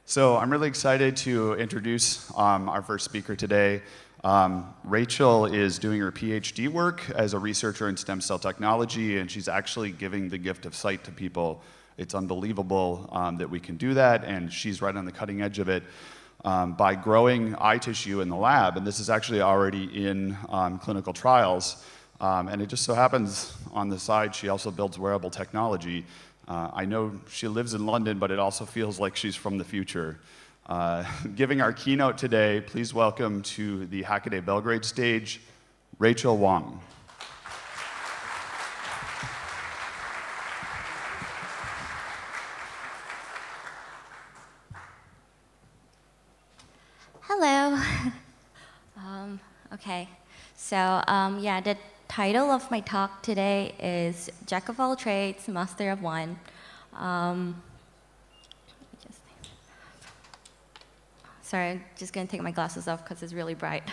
So I'm really excited to introduce our first speaker today. Rachel is doing her PhD work as a researcher in stem cell technology, and she's actually giving the gift of sight to people. It's unbelievable that we can do that, and she's right on the cutting edge of it by growing eye tissue in the lab. And this is actually already in clinical trials. And it just so happens on the side, she also builds wearable technology. I know she lives in London, but it also feels like she's from the future. Giving our keynote today, please welcome to the Hackaday Belgrade stage, Rachel Wong. Hello. Okay, so yeah, the title of my talk today is Jack of all trades, master of one. Sorry, I'm just going to take my glasses off because it's really bright.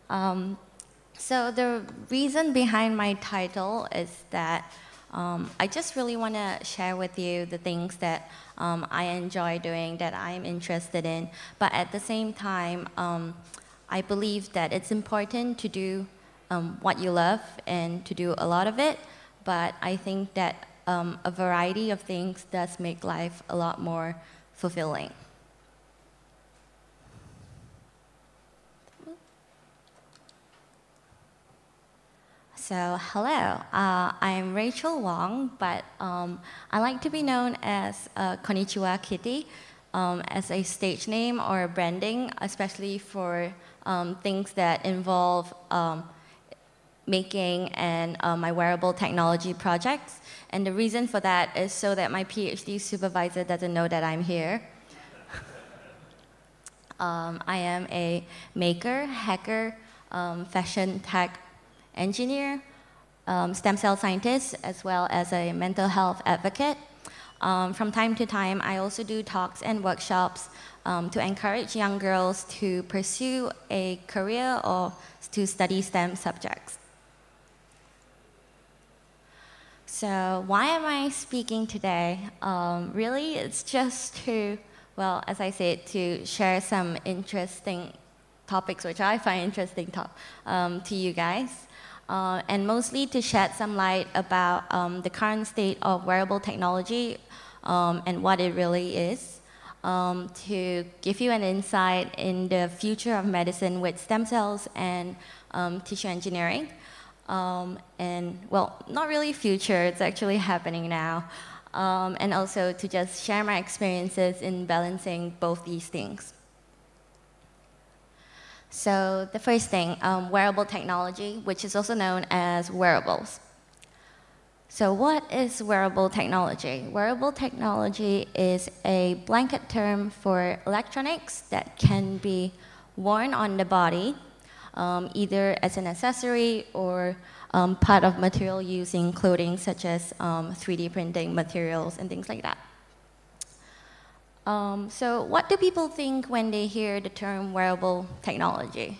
So the reason behind my title is that I just really want to share with you the things that I enjoy doing, that I'm interested in. But at the same time, I believe that it's important to do what you love and to do a lot of it. But I think that a variety of things does make life a lot more fulfilling. So hello, I'm Rachel Wong, but I like to be known as Konichiwakitty as a stage name or branding, especially for things that involve making and my wearable technology projects. And the reason for that is so that my PhD supervisor doesn't know that I'm here. I am a maker, hacker, fashion tech engineer, stem cell scientist, as well as a mental health advocate. From time to time, I also do talks and workshops to encourage young girls to pursue a career or to study STEM subjects. So why am I speaking today? Really, it's just to, well, as I said, to share some interesting topics which I find interesting to you guys. And mostly to shed some light about the current state of wearable technology and what it really is, to give you an insight in the future of medicine with stem cells and tissue engineering. And, well, not really future, it's actually happening now. And also to just share my experiences in balancing both these things. So the first thing, wearable technology, which is also known as wearables. So what is wearable technology? Wearable technology is a blanket term for electronics that can be worn on the body, either as an accessory or part of material used in clothing, such as 3D printing materials and things like that. So what do people think when they hear the term wearable technology?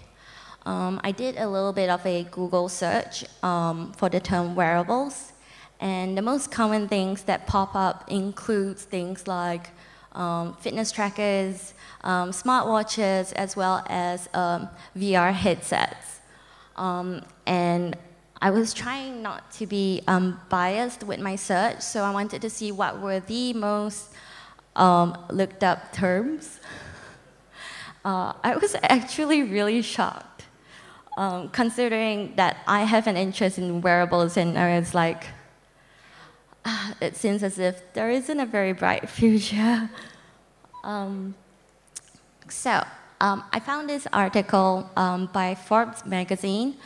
I did a little bit of a Google search for the term wearables, and the most common things that pop up includes things like fitness trackers, smartwatches, as well as VR headsets. And I was trying not to be biased with my search, so I wanted to see what were the most looked up terms. I was actually really shocked, considering that I have an interest in wearables, and I was like, it seems as if there isn't a very bright future. So I found this article by Forbes magazine,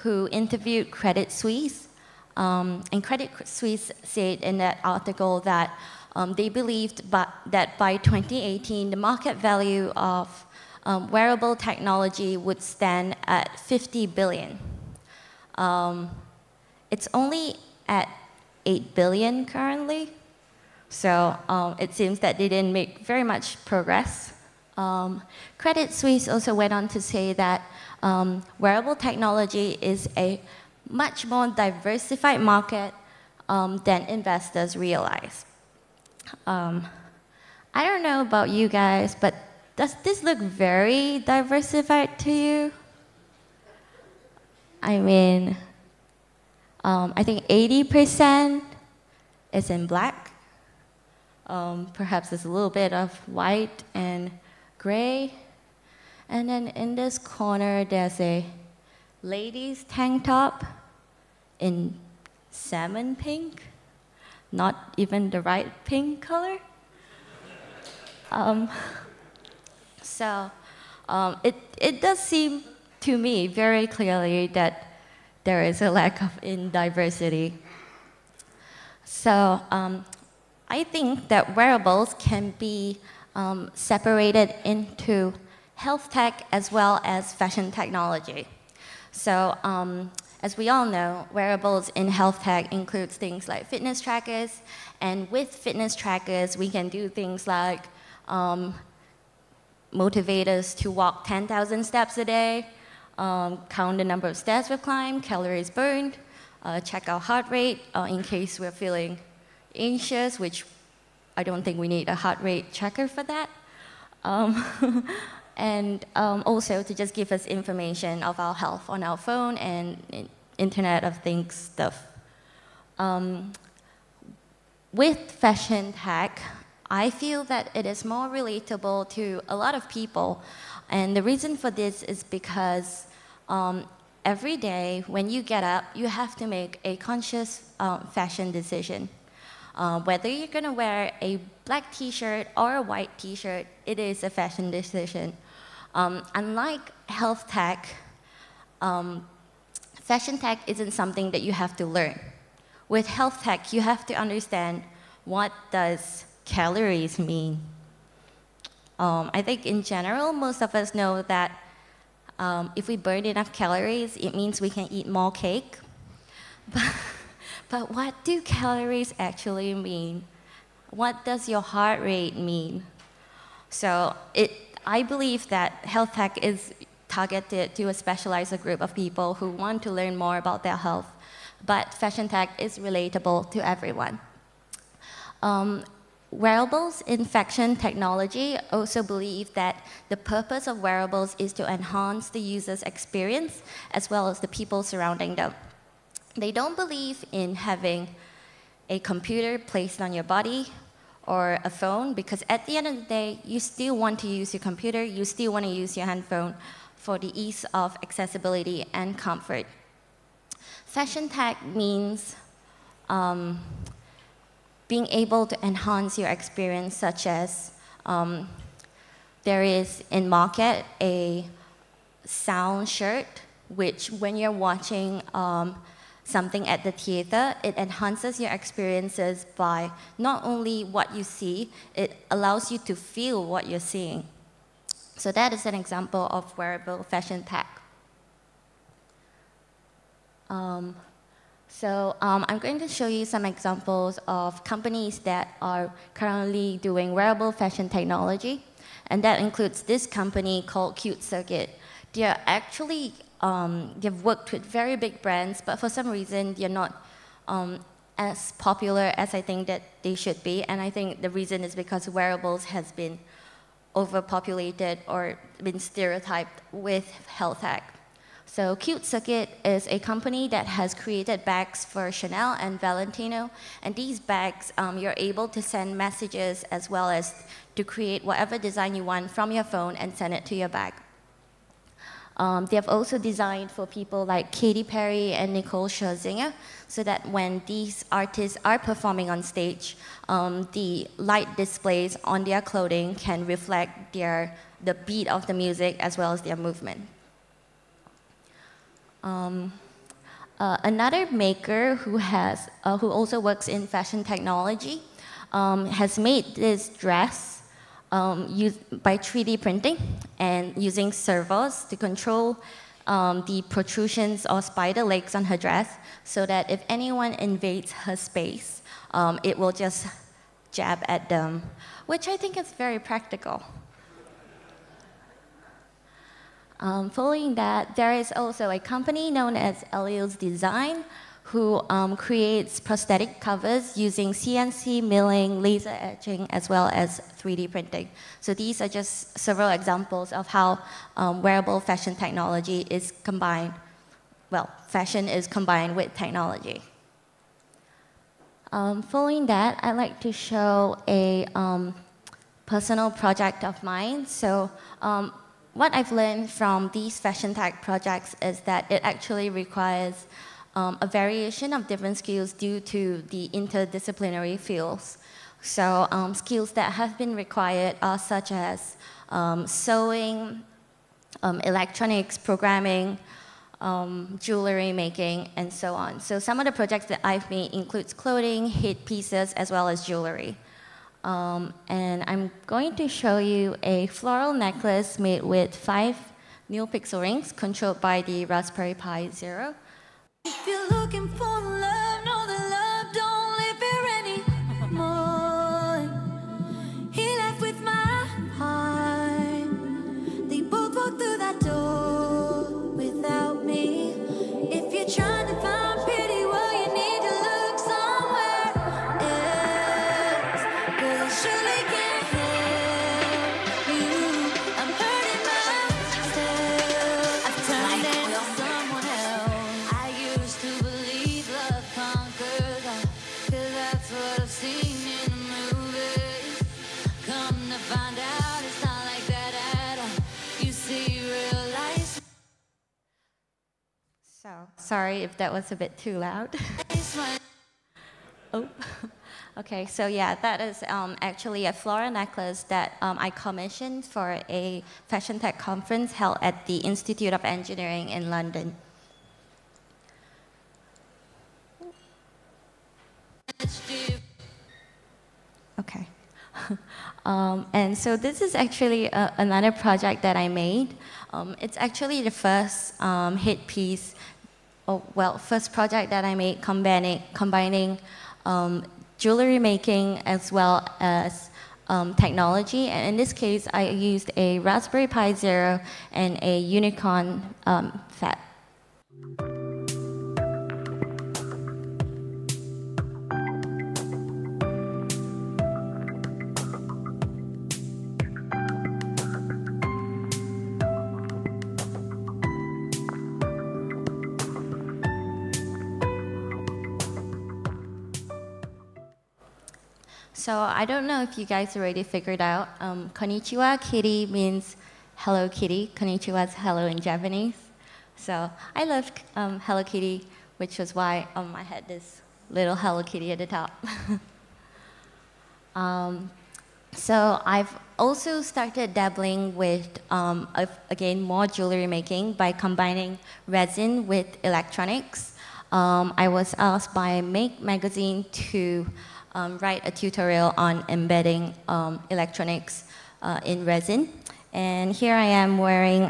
who interviewed Credit Suisse, and Credit Suisse said in that article that they believed that by 2018, the market value of wearable technology would stand at 50 billion. It's only at 8 billion currently, so it seems that they didn't make very much progress. Credit Suisse also went on to say that wearable technology is a much more diversified market than investors realize. I don't know about you guys, but does this look very diversified to you? I mean, I think 80% is in black. Perhaps there's a little bit of white and gray. And then in this corner, there's a ladies' tank top in salmon pink, not even the right pink color. It does seem to me very clearly that there is a lack of diversity. So I think that wearables can be separated into health tech as well as fashion technology. So as we all know, wearables in health tech includes things like fitness trackers, and with fitness trackers, we can do things like motivate us to walk 10,000 steps a day, count the number of stairs we've climbed, calories burned, check our heart rate in case we're feeling anxious, which I don't think we need a heart rate checker for that. And also to just give us information of our health on our phone and Internet of Things stuff. With fashion tech, I feel that it is more relatable to a lot of people. And the reason for this is because every day when you get up, you have to make a conscious fashion decision. Whether you're going to wear a black t-shirt or a white t-shirt, it is a fashion decision. Unlike health tech, fashion tech isn't something that you have to learn. With health tech, you have to understand what does calories mean. I think in general, most of us know that if we burn enough calories, it means we can eat more cake. But what do calories actually mean? What does your heart rate mean? So I believe that health tech is targeted to a specialized group of people who want to learn more about their health, but fashion tech is relatable to everyone. Wearables in fashion technology also believe that the purpose of wearables is to enhance the user's experience as well as the people surrounding them. They don't believe in having a computer placed on your body or a phone, because at the end of the day, you still want to use your computer, you still want to use your handphone for the ease of accessibility and comfort. Fashion tech means being able to enhance your experience, such as there is in market a sound shirt, which when you're watching something at the theater, it enhances your experiences by not only what you see, it allows you to feel what you're seeing. So that is an example of wearable fashion tech. I'm going to show you some examples of companies that are currently doing wearable fashion technology, and that includes this company called Cuteness. They are actually they've worked with very big brands, but for some reason they're not as popular as I think that they should be. And I think the reason is because wearables has been overpopulated or been stereotyped with health tech. So Cuteness is a company that has created bags for Chanel and Valentino. And these bags, you're able to send messages as well as to create whatever design you want from your phone and send it to your bag. They have also designed for people like Katy Perry and Nicole Scherzinger, so that when these artists are performing on stage, the light displays on their clothing can reflect the beat of the music as well as their movement. Another maker who also works in fashion technology has made this dress by 3D printing and using servos to control the protrusions or spider legs on her dress, so that if anyone invades her space, it will just jab at them, which I think is very practical. Following that, there is also a company known as Elios Design, who creates prosthetic covers using CNC milling, laser etching, as well as 3D printing. So these are just several examples of how wearable fashion technology is combined. Well, fashion is combined with technology. Following that, I'd like to show a personal project of mine. So what I've learned from these fashion tech projects is that it actually requires a variation of different skills due to the interdisciplinary fields. So skills that have been required are such as sewing, electronics, programming, jewelry making, and so on. So some of the projects that I've made includes clothing, headpieces, as well as jewelry. And I'm going to show you a floral necklace made with 5 NeoPixel rings controlled by the Raspberry Pi Zero. If you're looking for love, know that love don't live here anymore. He left with my heart. They both walked through that door without me. If you're trying to find pity, well, you need to look somewhere else. 'Cause I surely can't help you. I'm hurting myself. I've turned into someone else. I used to believe love conquers all, 'cause that's what I've seen in the movies. Come to find out it's not like that at all. You see real life. So sorry if that was a bit too loud. Oh, okay. So yeah, that is actually a floral necklace that I commissioned for a fashion tech conference held at the Institute of Engineering in London. Okay. And so this is actually another project that I made. It's actually the first headpiece, first project that I made combining jewelry making as well as technology. And in this case, I used a Raspberry Pi Zero and a Unicorn FAT. So I don't know if you guys already figured out, Konichiwakitty means Hello Kitty. Konnichiwa is hello in Japanese. So I love Hello Kitty, which is why I had this little Hello Kitty at the top. So I've also started dabbling with, again, more jewelry making by combining resin with electronics. I was asked by Make magazine to write a tutorial on embedding electronics in resin. And here I am wearing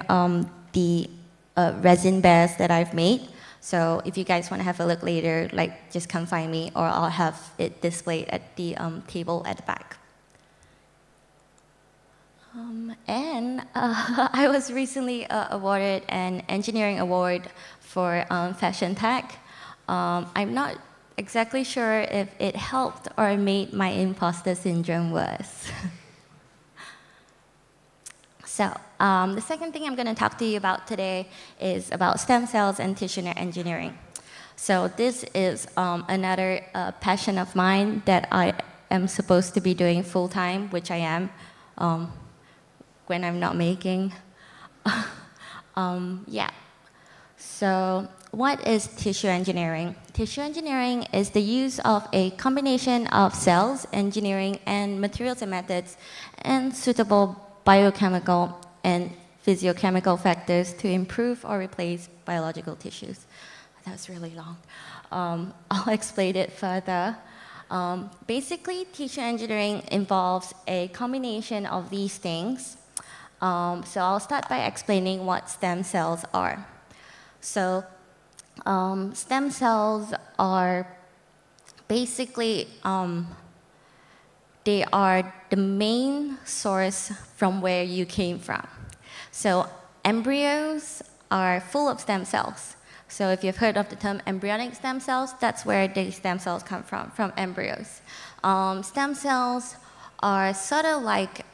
the resin bears that I've made. So if you guys want to have a look later, just come find me, or I'll have it displayed at the table at the back. I was recently awarded an engineering award for fashion tech. I'm not exactly sure if it helped or made my imposter syndrome worse. So the second thing I'm going to talk to you about today is about stem cells and tissue engineering. So this is another passion of mine that I am supposed to be doing full-time, which I am when I'm not making. Yeah. So what is tissue engineering? Tissue engineering is the use of a combination of cells, engineering, and materials and methods, and suitable biochemical and physiochemical factors to improve or replace biological tissues. That was really long. I'll explain it further. Basically, tissue engineering involves a combination of these things. So I'll start by explaining what stem cells are. So stem cells are basically, they are the main source from where you came from. So embryos are full of stem cells. So if you've heard of the term embryonic stem cells, that's where the stem cells come from embryos. Stem cells are sort of like,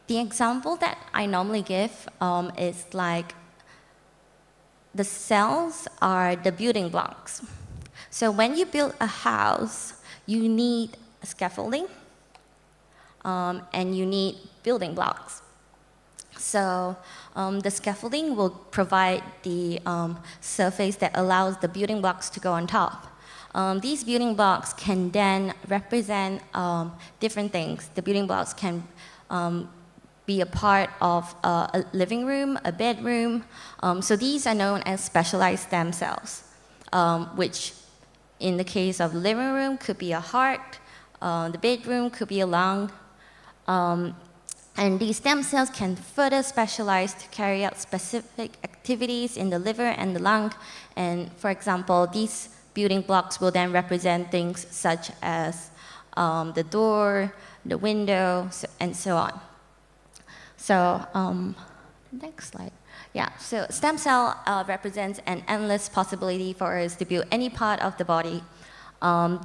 the example that I normally give is like the cells are the building blocks. So when you build a house, you need scaffolding and you need building blocks. So the scaffolding will provide the surface that allows the building blocks to go on top. These building blocks can then represent different things. The building blocks can be a part of a living room, a bedroom. So these are known as specialized stem cells, which in the case of living room could be a heart, the bedroom could be a lung. And these stem cells can further specialize to carry out specific activities in the liver and the lung. And for example, these building blocks will then represent things such as the door, the window, and so on. So next slide. Yeah, so stem cell represents an endless possibility for us to build any part of the body.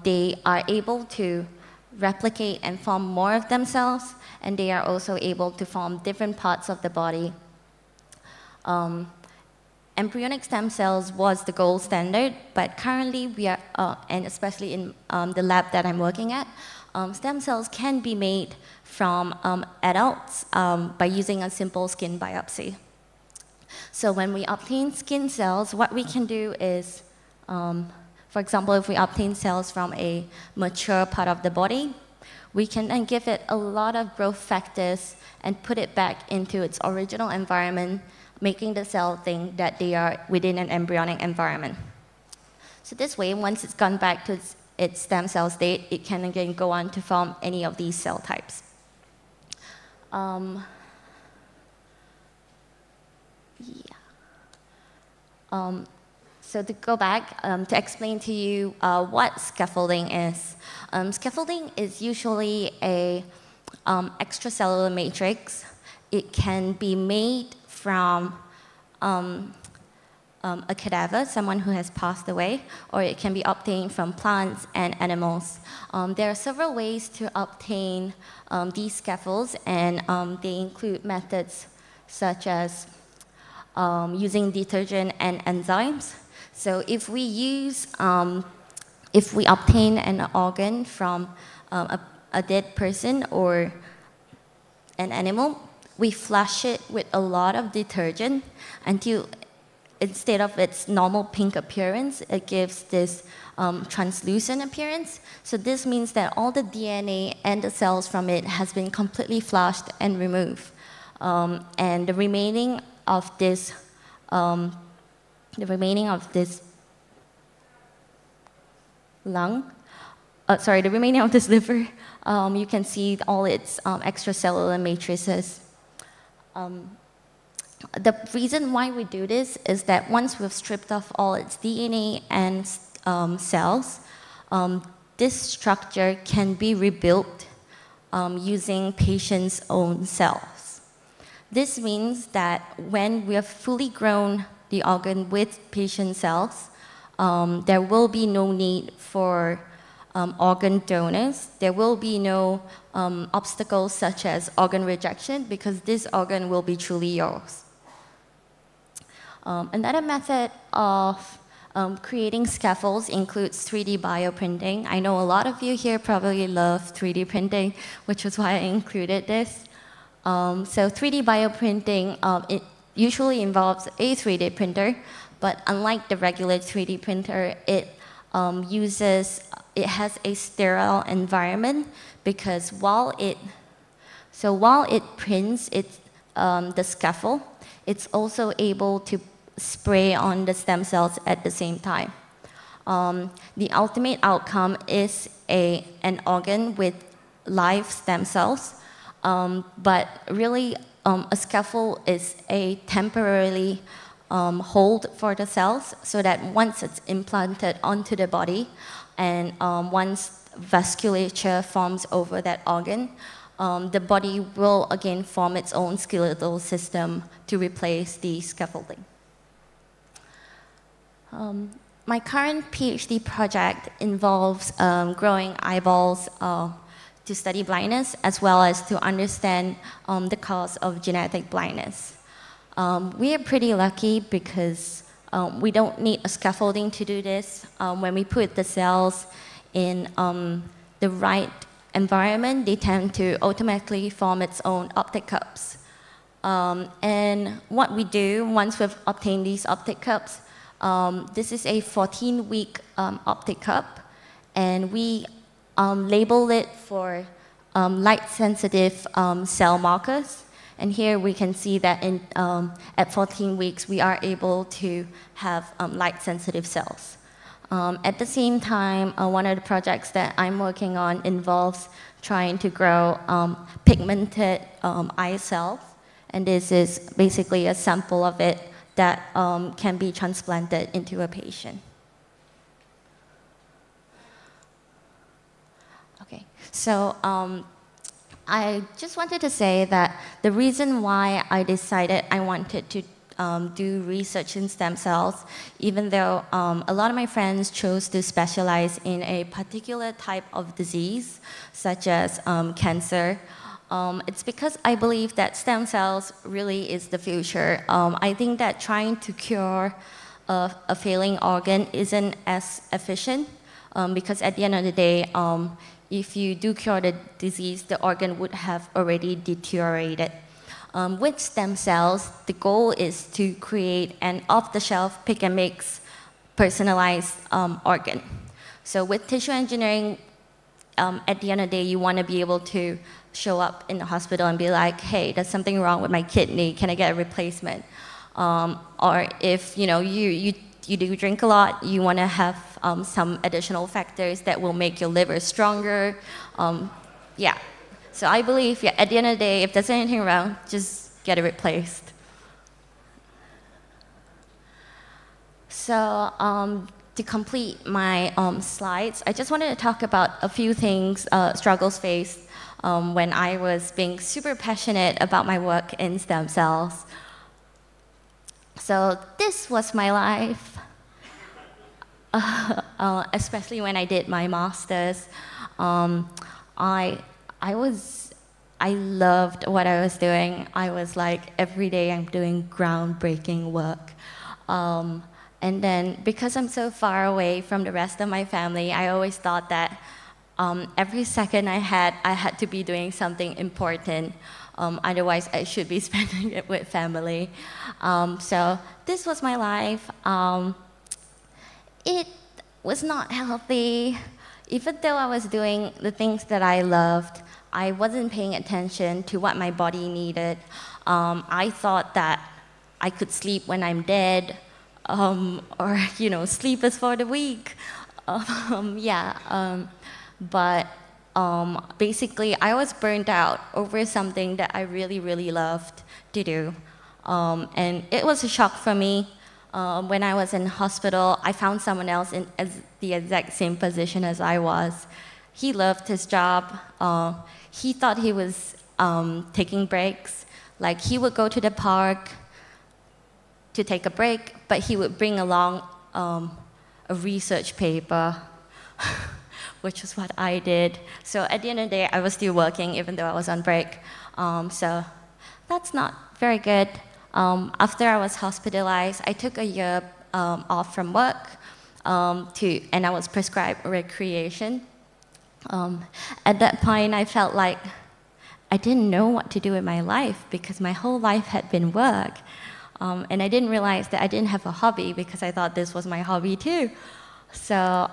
They are able to replicate and form more of themselves, and they are also able to form different parts of the body. Embryonic stem cells was the gold standard, but currently we are, and especially in the lab that I'm working at, stem cells can be made from adults by using a simple skin biopsy. So when we obtain skin cells, what we can do is, for example, if we obtain cells from a mature part of the body, we can then give it a lot of growth factors and put it back into its original environment, making the cell think that they are within an embryonic environment. So this way, once it's gone back to its stem cell state, it can again go on to form any of these cell types. So to go back, to explain to you what scaffolding is. Scaffolding is usually a extracellular matrix. It can be made from a cadaver, someone who has passed away, or it can be obtained from plants and animals. There are several ways to obtain these scaffolds, and they include methods such as using detergent and enzymes. So if we obtain an organ from a dead person or an animal, we flush it with a lot of detergent until instead of its normal pink appearance, it gives this translucent appearance. So this means that all the DNA and the cells from it has been completely flushed and removed. And the remaining of this liver, you can see all its extracellular matrices. The reason why we do this is that once we've stripped off all its DNA and cells, this structure can be rebuilt using patients' own cells. This means that when we have fully grown the organ with patient cells, there will be no need for organ donors. There will be no obstacles such as organ rejection because this organ will be truly yours. Another method of creating scaffolds includes 3D bioprinting. I know a lot of you here probably love 3D printing, which is why I included this. So 3D bioprinting, it usually involves a 3D printer, but unlike the regular 3D printer, it has a sterile environment because while it prints the scaffold, it's also able to spray on the stem cells at the same time. The ultimate outcome is an organ with live stem cells, but really a scaffold is a temporarily hold for the cells so that once it's implanted onto the body and once vasculature forms over that organ, the body will again form its own skeletal system to replace the scaffolding. My current PhD project involves growing eyeballs to study blindness, as well as to understand the cause of genetic blindness. We are pretty lucky because we don't need a scaffolding to do this. When we put the cells in the right environment, they tend to automatically form its own optic cups. And what we do once we've obtained these optic cups, this is a 14-week optic cup, and we label it for light-sensitive cell markers. And here we can see that at 14 weeks, we are able to have light-sensitive cells. At the same time, one of the projects that I'm working on involves trying to grow pigmented eye cells. And this is basically a sample of it that can be transplanted into a patient. Okay, so I just wanted to say that the reason why I decided I wanted to do research in stem cells, even though a lot of my friends chose to specialize in a particular type of disease, such as cancer, it's because I believe that stem cells really is the future. I think that trying to cure a failing organ isn't as efficient because at the end of the day, if you do cure the disease, the organ would have already deteriorated. With stem cells, the goal is to create an off-the-shelf pick-and-mix personalized organ. So with tissue engineering, at the end of the day, you want to be able to show up in the hospital and be like, hey, there's something wrong with my kidney, can I get a replacement? Or if you do drink a lot, you want to have some additional factors that will make your liver stronger. Yeah, so I believe at the end of the day, if there's anything wrong, just get it replaced. So to complete my slides, I just wanted to talk about a few things, struggles faced when I was being super passionate about my work in stem cells. So this was my life, especially when I did my master's. I loved what I was doing. I was like, every day I'm doing groundbreaking work. And then because I'm so far away from the rest of my family, I always thought that every second I had to be doing something important. Otherwise, I should be spending it with family. So this was my life. It was not healthy. Even though I was doing the things that I loved, I wasn't paying attention to what my body needed. I thought that I could sleep when I'm dead, or sleep is for the weak. But basically, I was burned out over something that I really, really loved to do. And it was a shock for me. When I was in hospital, I found someone else in the exact same position as I was. He loved his job. He thought he was taking breaks. Like, he would go to the park to take a break, but he would bring along a research paper, which is what I did. So at the end of the day, I was still working, even though I was on break. So that's not very good. After I was hospitalized, I took a year off from work, and I was prescribed recreation. At that point, I felt like I didn't know what to do with my life because my whole life had been work. And I didn't realize that I didn't have a hobby because I thought this was my hobby too. So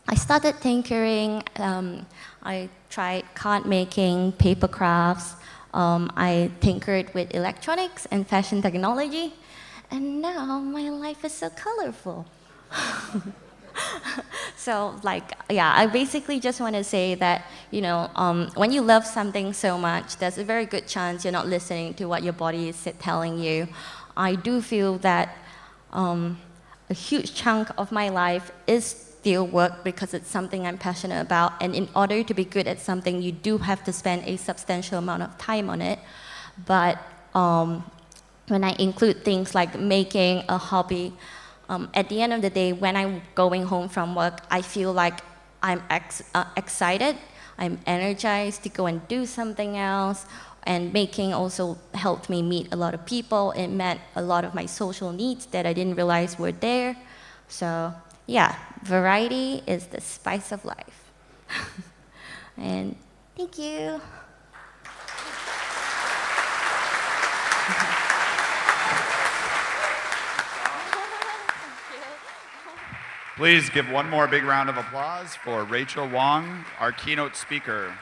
I started tinkering. I tried card making, paper crafts. I tinkered with electronics and fashion technology. And now my life is so colorful. So, I basically just want to say that, when you love something so much, there's a very good chance you're not listening to what your body is telling you. I do feel that a huge chunk of my life is still work because it's something I'm passionate about. And in order to be good at something, you do have to spend a substantial amount of time on it. But when I include things like making a hobby, At the end of the day, when I'm going home from work, I feel like I'm excited, I'm energized to go and do something else, and baking also helped me meet a lot of people. It met a lot of my social needs that I didn't realize were there. So yeah, variety is the spice of life. And thank you. Please give one more big round of applause for Rachel Wong, our keynote speaker.